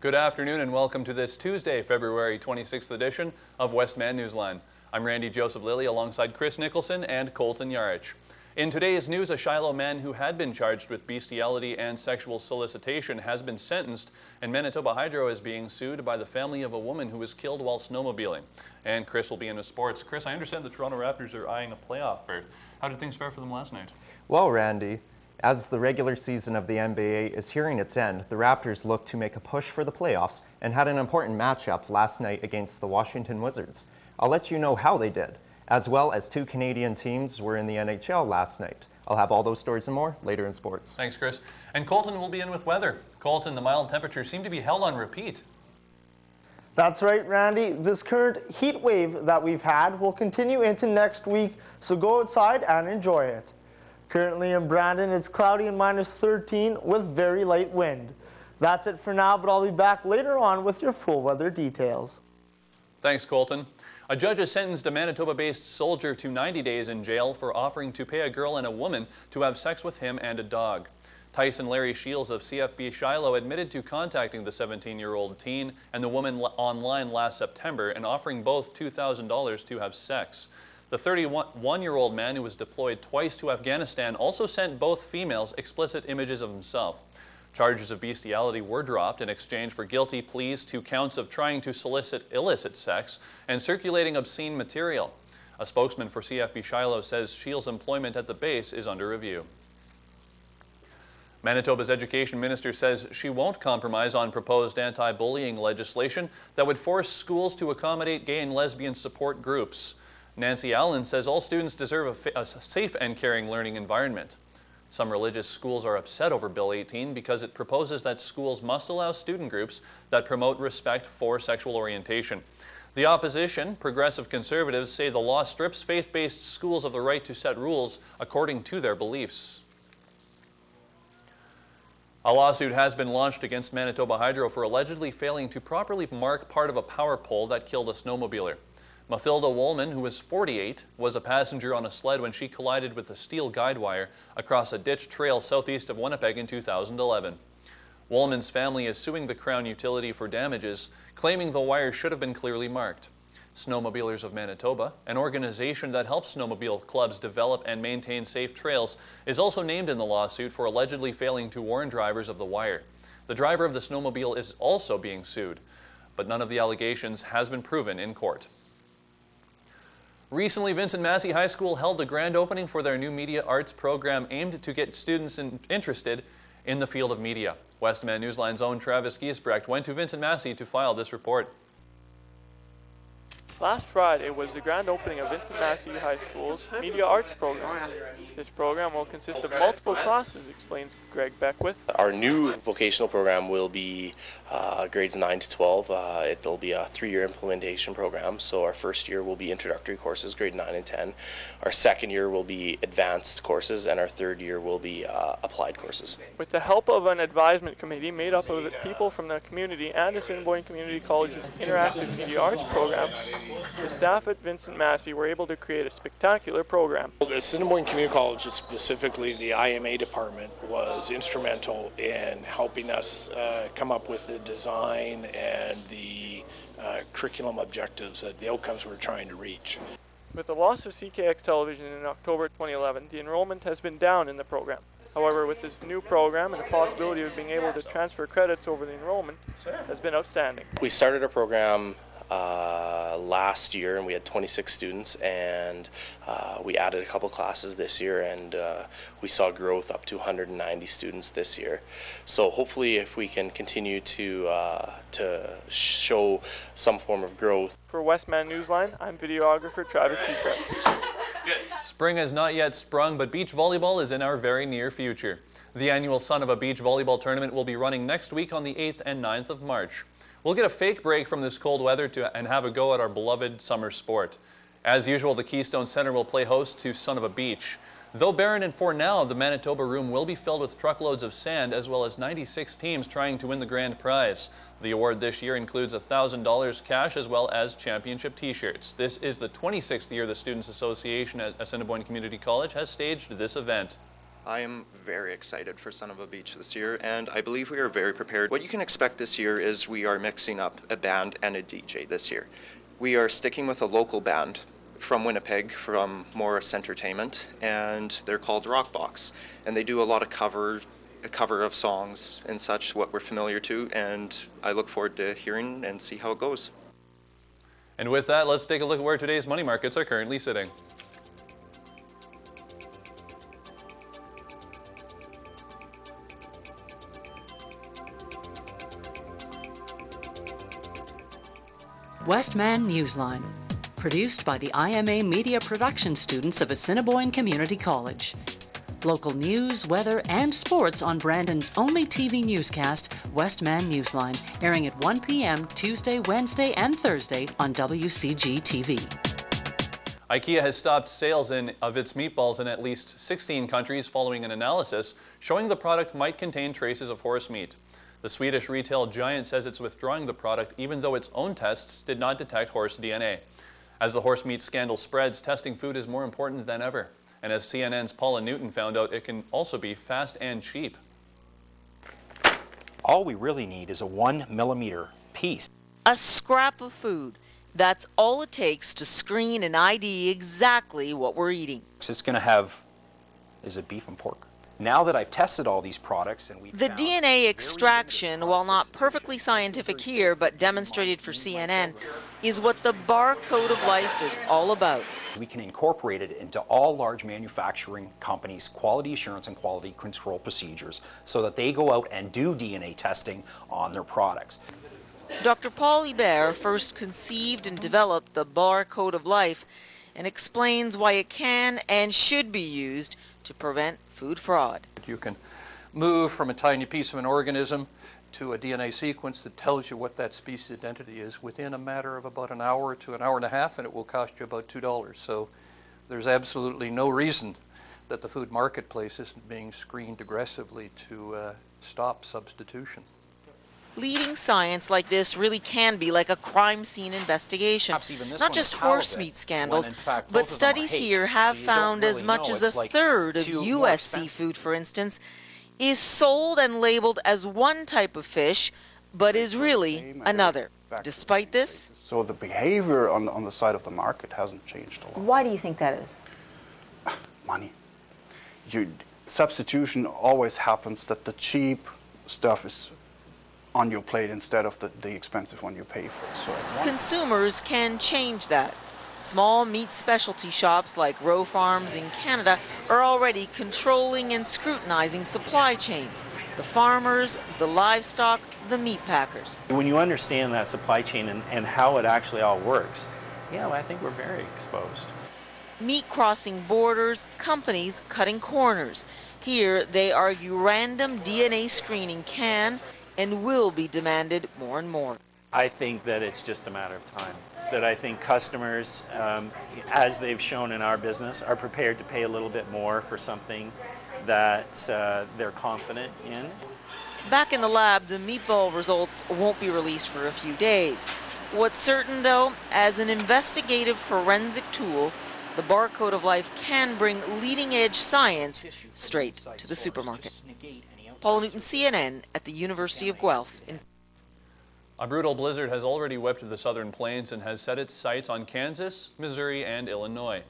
Good afternoon and welcome to this Tuesday, February 26th edition of Westman Newsline. I'm Randy Joseph Lilly alongside Chris Nicholson and Colton Yarich. In today's news, a Shiloh man who had been charged with bestiality and sexual solicitation has been sentenced, and Manitoba Hydro is being sued by the family of a woman who was killed while snowmobiling. And Chris will be into sports. Chris, I understand the Toronto Raptors are eyeing a playoff berth. How did things fare for them last night? Well, Randy, as the regular season of the NBA is nearing its end, the Raptors look to make a push for the playoffs and had an important matchup last night against the Washington Wizards. I'll let you know how they did, as well as two Canadian teams were in the NHL last night. I'll have all those stories and more later in sports. Thanks, Chris. And Colton will be in with weather. Colton, the mild temperatures seem to be held on repeat. That's right, Randy. This current heat wave that we've had will continue into next week, so go outside and enjoy it. Currently in Brandon, it's cloudy and -13 with very light wind. That's it for now, but I'll be back later on with your full weather details. Thanks, Colton. A judge has sentenced a Manitoba-based soldier to 90 days in jail for offering to pay a girl and a woman to have sex with him and a dog. Tyson Larry Shields of CFB Shiloh admitted to contacting the 17-year-old teen and the woman online last September and offering both $2,000 to have sex. The 31-year-old man, who was deployed twice to Afghanistan, also sent both females explicit images of himself. Charges of bestiality were dropped in exchange for guilty pleas to counts of trying to solicit illicit sex and circulating obscene material. A spokesman for CFB Shiloh says Shields' employment at the base is under review. Manitoba's education minister says she won't compromise on proposed anti-bullying legislation that would force schools to accommodate gay and lesbian support groups. Nancy Allen says all students deserve a safe and caring learning environment. Some religious schools are upset over Bill 18 because it proposes that schools must allow student groups that promote respect for sexual orientation. The opposition, progressive conservatives, say the law strips faith-based schools of the right to set rules according to their beliefs. A lawsuit has been launched against Manitoba Hydro for allegedly failing to properly mark part of a power pole that killed a snowmobiler. Mathilda Woolman, who was 48, was a passenger on a sled when she collided with a steel guide wire across a ditch trail southeast of Winnipeg in 2011. Woolman's family is suing the Crown utility for damages, claiming the wire should have been clearly marked. Snowmobilers of Manitoba, an organization that helps snowmobile clubs develop and maintain safe trails, is also named in the lawsuit for allegedly failing to warn drivers of the wire. The driver of the snowmobile is also being sued, but none of the allegations has been proven in court. Recently, Vincent Massey High School held the grand opening for their new media arts program aimed to get students interested in the field of media. Westman Newsline's own Travis Giesbrecht went to Vincent Massey to file this report. Last Friday was the grand opening of Vincent Massey High School's Media Arts program. This program will consist of multiple classes, explains Greg Beckwith. Our new vocational program will be grades 9 to 12. It'll be a 3-year implementation program, so our first year will be introductory courses, grade 9 and 10. Our second year will be advanced courses, and our third year will be applied courses. With the help of an advisement committee made up of people from the community and Assiniboine Community College's Interactive Media Arts program, the staff at Vincent Massey were able to create a spectacular program. The Assiniboine Community College, and specifically the IMA department, was instrumental in helping us come up with the design and the curriculum objectives, the outcomes we're trying to reach. With the loss of CKX Television in October 2011, the enrollment has been down in the program. However, with this new program and the possibility of being able to transfer credits over the enrollment has been outstanding. We started our program last year and we had 26 students, and we added a couple classes this year, and we saw growth up to 190 students this year. So hopefully if we can continue to show some form of growth. For Westman Newsline, I'm videographer Travis Giesbrecht. Spring has not yet sprung, but beach volleyball is in our very near future. The annual Son of a Beach volleyball tournament will be running next week on the 8th and 9th of March. We'll get a fake break from this cold weather and have a go at our beloved summer sport. As usual, the Keystone Center will play host to Son of a Beach. Though barren and for now, the Manitoba Room will be filled with truckloads of sand, as well as 96 teams trying to win the grand prize. The award this year includes $1,000 cash as well as championship t-shirts. This is the 26th year the Students Association at Assiniboine Community College has staged this event. I am very excited for Son of a Beach this year, and I believe we are very prepared. What you can expect this year is we are mixing up a band and a DJ this year. We are sticking with a local band from Winnipeg, from Morris Entertainment, and they're called Rockbox. And they do a lot of a cover of songs and such, what we're familiar to, and I look forward to hearing and see how it goes. And with that, let's take a look at where today's money markets are currently sitting. Westman Newsline, produced by the IMA Media Production students of Assiniboine Community College. Local news, weather, and sports on Brandon's only TV newscast, Westman Newsline, airing at 1 p.m. Tuesday, Wednesday, and Thursday on WCG TV. IKEA has stopped sales of its meatballs in at least 16 countries following an analysis showing the product might contain traces of horse meat. The Swedish retail giant says it's withdrawing the product even though its own tests did not detect horse DNA. As the horse meat scandal spreads, testing food is more important than ever. And as CNN's Paula Newton found out, it can also be fast and cheap. All we really need is a 1 millimeter piece. A scrap of food. That's all it takes to screen and ID exactly what we're eating. It's going to have, is it beef and pork? Now that I've tested all these products and we've The DNA extraction, while not perfectly scientific here but demonstrated for CNN, is what the barcode of life is all about. We can incorporate it into all large manufacturing companies' quality assurance and quality control procedures so that they go out and do DNA testing on their products. Dr. Paul Hebert first conceived and developed the barcode of life and explains why it can and should be used to prevent food fraud. You can move from a tiny piece of an organism to a DNA sequence that tells you what that species identity is within a matter of about an hour to an hour and a half, and it will cost you about $2. So there's absolutely no reason that the food marketplace isn't being screened aggressively to stop substitution. Leading science like this really can be like a crime scene investigation. Not just horse meat scandals, but studies here have found as much as a third of U.S. seafood, for instance, is sold and labeled as one type of fish, but is really another. Despite this, so the behavior on the side of the market hasn't changed a lot. Why do you think that is? Money. Substitution always happens that the cheap stuff is on your plate instead of the expensive one you pay for. So consumers can change that. Small meat specialty shops like Rowe Farms in Canada are already controlling and scrutinizing supply chains. The farmers, the livestock, the meat packers. When you understand that supply chain and how it actually all works, yeah, I think we're very exposed. Meat crossing borders, companies cutting corners. Here they argue random DNA screening can and will be demanded more and more. I think that it's just a matter of time. That I think customers, as they've shown in our business, are prepared to pay a little bit more for something that they're confident in. Back in the lab, the meatball results won't be released for a few days. What's certain, though, as an investigative forensic tool, the barcode of life can bring leading-edge science straight to the supermarket. Paula Newton, CNN, at the University of Guelph. A brutal blizzard has already whipped the southern plains and has set its sights on Kansas, Missouri, and Illinois.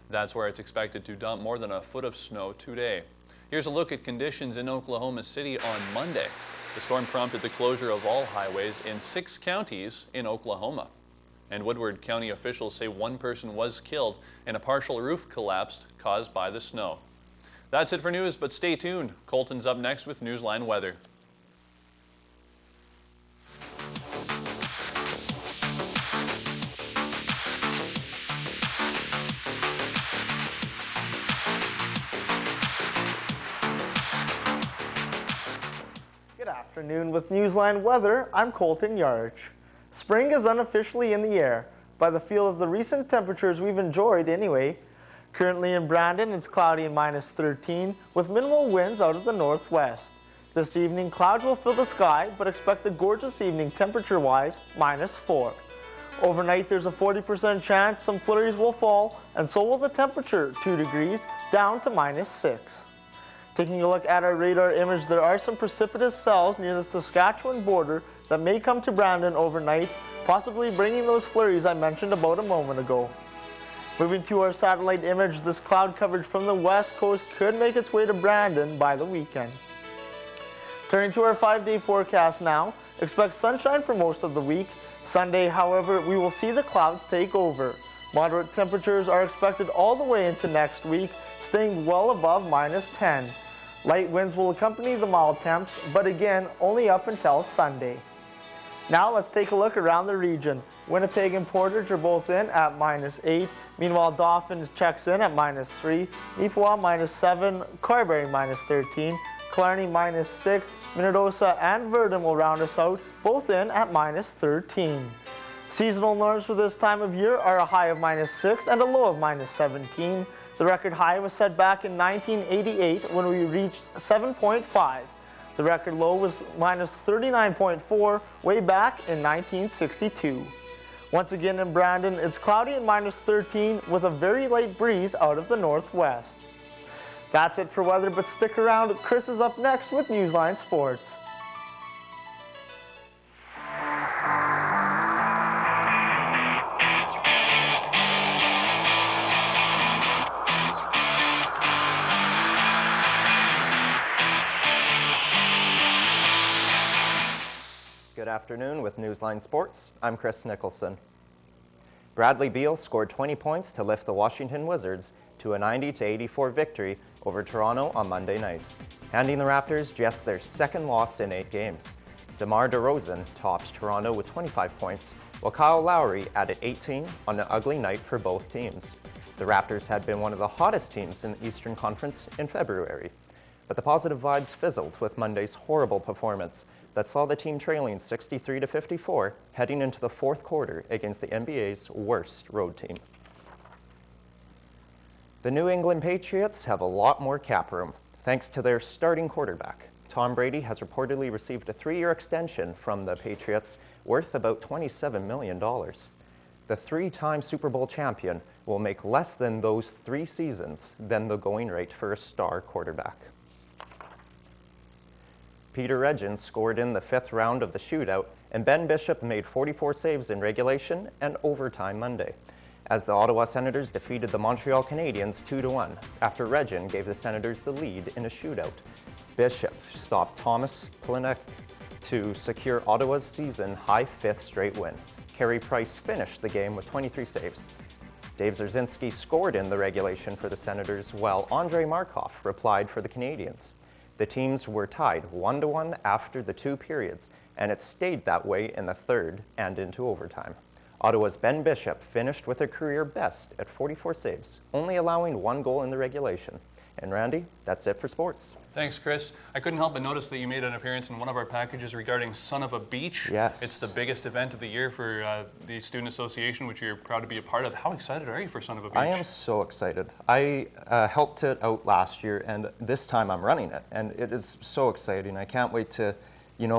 That's where it's expected to dump more than a foot of snow today. Here's a look at conditions in Oklahoma City on Monday. The storm prompted the closure of all highways in 6 counties in Oklahoma. And Woodward County officials say one person was killed and a partial roof collapsed caused by the snow. That's it for news, but stay tuned. Colton's up next with Newsline Weather. Good afternoon with Newsline Weather. I'm Colton Yarch. Spring is unofficially in the air, by the feel of the recent temperatures we've enjoyed anyway. Currently in Brandon, it's cloudy and -13 with minimal winds out of the northwest. This evening, clouds will fill the sky, but expect a gorgeous evening temperature-wise, -4. Overnight, there's a 40% chance some flurries will fall, and so will the temperature, 2 degrees, down to -6. Taking a look at our radar image, there are some precipitous cells near the Saskatchewan border that may come to Brandon overnight, possibly bringing those flurries I mentioned about a moment ago. Moving to our satellite image, this cloud coverage from the west coast could make its way to Brandon by the weekend. Turning to our 5-day forecast now, expect sunshine for most of the week. Sunday, however, we will see the clouds take over. Moderate temperatures are expected all the way into next week, staying well above -10. Light winds will accompany the mild temps, but again, only up until Sunday. Now let's take a look around the region. Winnipeg and Portage are both in at -8. Meanwhile, Dauphin checks in at -3. Neepawa -7. Carberry -13. Killarney -6. Minnedosa and Verdun will round us out, both in at -13. Seasonal norms for this time of year are a high of -6 and a low of -17. The record high was set back in 1988 when we reached 7.5. The record low was -39.4 way back in 1962. Once again in Brandon, it's cloudy and -13 with a very light breeze out of the northwest. That's it for weather, but stick around. Chris is up next with Newsline Sports. Good afternoon with Newsline Sports. I'm Chris Nicholson. Bradley Beal scored 20 points to lift the Washington Wizards to a 90-84 victory over Toronto on Monday night, handing the Raptors just their second loss in 8 games. DeMar DeRozan topped Toronto with 25 points, while Kyle Lowry added 18 on an ugly night for both teams. The Raptors had been one of the hottest teams in the Eastern Conference in February, but the positive vibes fizzled with Monday's horrible performance that saw the team trailing 63-54 heading into the fourth quarter against the NBA's worst road team. The New England Patriots have a lot more cap room, thanks to their starting quarterback. Tom Brady has reportedly received a 3-year extension from the Patriots worth about $27 million. The 3-time Super Bowl champion will make less than those 3 seasons than the going rate for a star quarterback. Peter Regin scored in the 5th round of the shootout, and Ben Bishop made 44 saves in regulation and overtime Monday, as the Ottawa Senators defeated the Montreal Canadiens 2-1 after Regin gave the Senators the lead in a shootout. Bishop stopped Thomas Plekanec to secure Ottawa's season-high 5th straight win. Carey Price finished the game with 23 saves. Dave Zarzinski scored in the regulation for the Senators, while Andrei Markov replied for the Canadiens. The teams were tied 1-1 after the 2 periods, and it stayed that way in the 3rd and into overtime. Ottawa's Ben Bishop finished with a career best at 44 saves, only allowing 1 goal in the regulation. And Randy, that's it for sports. Thanks, Chris. I couldn't help but notice that you made an appearance in one of our packages regarding Son of a Beach. Yes. It's the biggest event of the year for the Student Association, which you're proud to be a part of. How excited are you for Son of a Beach? I am so excited. I helped it out last year, and this time I'm running it, and it is so exciting. I can't wait to,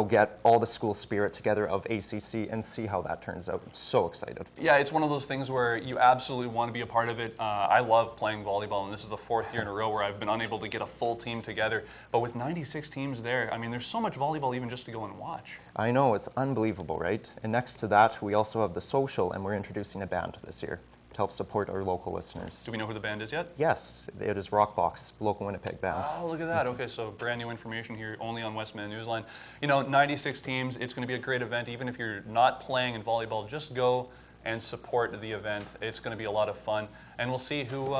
get all the school spirit together of ACC and see how that turns out. I'm so excited. Yeah, it's one of those things where you absolutely want to be a part of it. I love playing volleyball, and this is the 4th year in a row where I've been unable to get a full team together. But with 96 teams there, I mean, there's so much volleyball even just to go and watch. I know, it's unbelievable, right? And next to that, we also have the social, and we're introducing a band this year to help support our local listeners. Do we know who the band is yet? Yes, it is Rockbox, local Winnipeg band. Oh, look at that. Okay, so brand new information here only on Westman Newsline. 96 teams, it's going to be a great event. Even if you're not playing in volleyball, just go and support the event. It's going to be a lot of fun, and we'll see who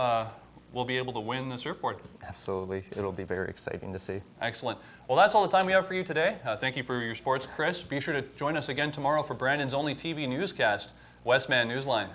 will be able to win the surfboard. Absolutely. It'll be very exciting to see. Excellent. Well, that's all the time we have for you today. Thank you for your sports, Chris. Be sure to join us again tomorrow for Brandon's only TV newscast, Westman Newsline.